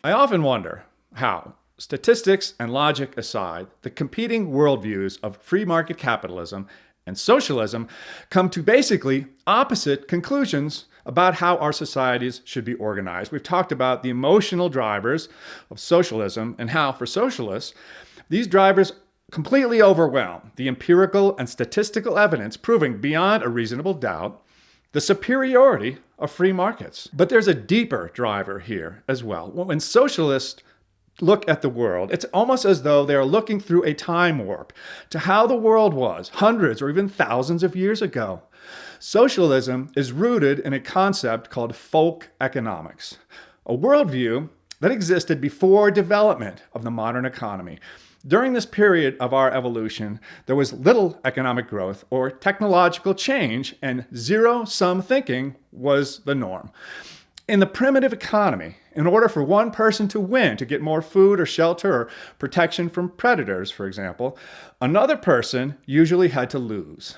I often wonder how, statistics and logic aside, the competing worldviews of free market capitalism and socialism come to basically opposite conclusions about how our societies should be organized. We've talked about the emotional drivers of socialism and how, for socialists, these drivers completely overwhelm the empirical and statistical evidence proving beyond a reasonable doubt the superiority of free markets. But there's a deeper driver here as well. When socialists look at the world, it's almost as though they are looking through a time warp to how the world was hundreds or even thousands of years ago. Socialism is rooted in a concept called folk economics, a worldview that existed before development of the modern economy. During this period of our evolution, there was little economic growth or technological change, and zero-sum thinking was the norm. In the primitive economy, in order for one person to win, to get more food or shelter or protection from predators, for example, another person usually had to lose.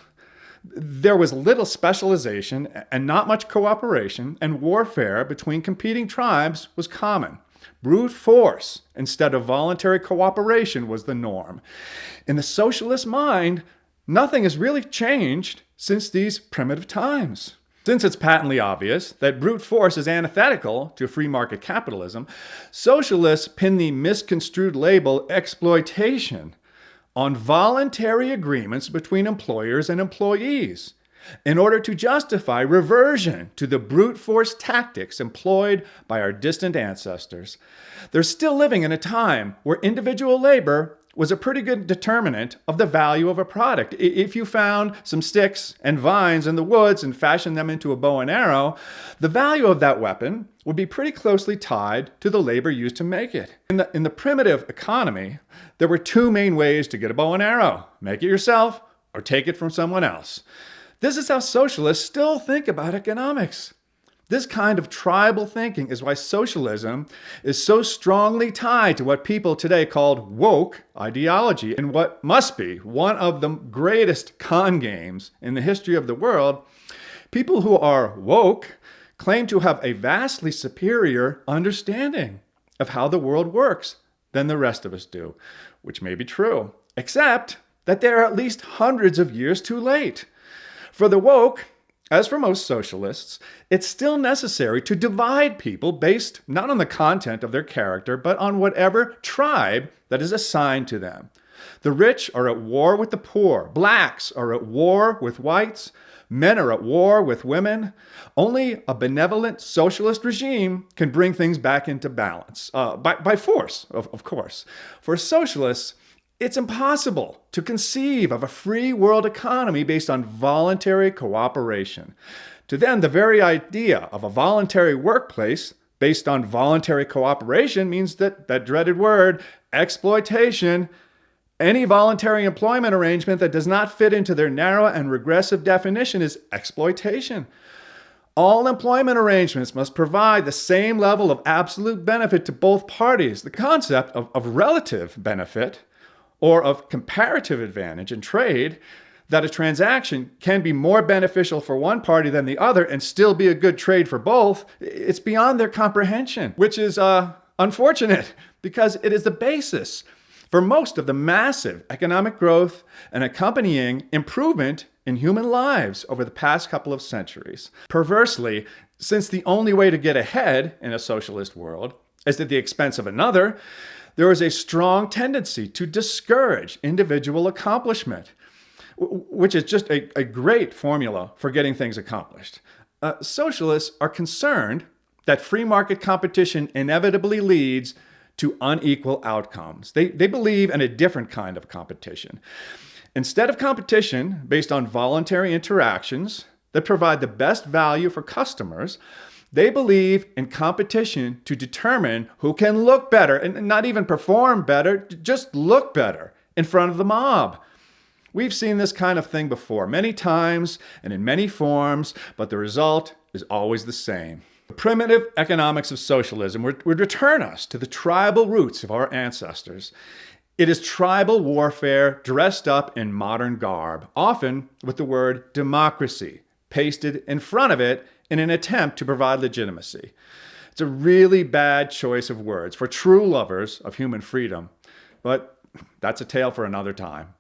There was little specialization and not much cooperation, and warfare between competing tribes was common. Brute force instead of voluntary cooperation was the norm. In the socialist mind, nothing has really changed since these primitive times. Since it's patently obvious that brute force is antithetical to free market capitalism, socialists pin the misconstrued label exploitation on voluntary agreements between employers and employees in order to justify reversion to the brute force tactics employed by our distant ancestors. They're still living in a time where individual labor was a pretty good determinant of the value of a product. If you found some sticks and vines in the woods and fashioned them into a bow and arrow, the value of that weapon would be pretty closely tied to the labor used to make it. In the primitive economy, there were two main ways to get a bow and arrow: make it yourself or take it from someone else. This is how socialists still think about economics. This kind of tribal thinking is why socialism is so strongly tied to what people today call woke ideology, and what must be one of the greatest con games in the history of the world. People who are woke claim to have a vastly superior understanding of how the world works than the rest of us do, which may be true, except that they're at least hundreds of years too late. For the woke, as for most socialists, it's still necessary to divide people based not on the content of their character, but on whatever tribe that is assigned to them. The rich are at war with the poor. Blacks are at war with whites. Men are at war with women. Only a benevolent socialist regime can bring things back into balance, by force, of course. For socialists, it's impossible to conceive of a free world economy based on voluntary cooperation. To them, the very idea of a voluntary workplace based on voluntary cooperation means that dreaded word, exploitation. Any voluntary employment arrangement that does not fit into their narrow and regressive definition is exploitation. All employment arrangements must provide the same level of absolute benefit to both parties. The concept of relative benefit or of comparative advantage in trade, that a transaction can be more beneficial for one party than the other and still be a good trade for both, it's beyond their comprehension, which is unfortunate because it is the basis for most of the massive economic growth and accompanying improvement in human lives over the past couple of centuries. Perversely, since the only way to get ahead in a socialist world is at the expense of another, there is a strong tendency to discourage individual accomplishment, which is just a great formula for getting things accomplished. Socialists are concerned that free market competition inevitably leads to unequal outcomes. They believe in a different kind of competition. Instead of competition based on voluntary interactions that provide the best value for customers, they believe in competition to determine who can look better, and not even perform better, just look better in front of the mob. We've seen this kind of thing before, many times and in many forms, but the result is always the same. The primitive economics of socialism would return us to the tribal roots of our ancestors. It is tribal warfare dressed up in modern garb, often with the word democracy pasted in front of it in an attempt to provide legitimacy. It's a really bad choice of words for true lovers of human freedom, but that's a tale for another time.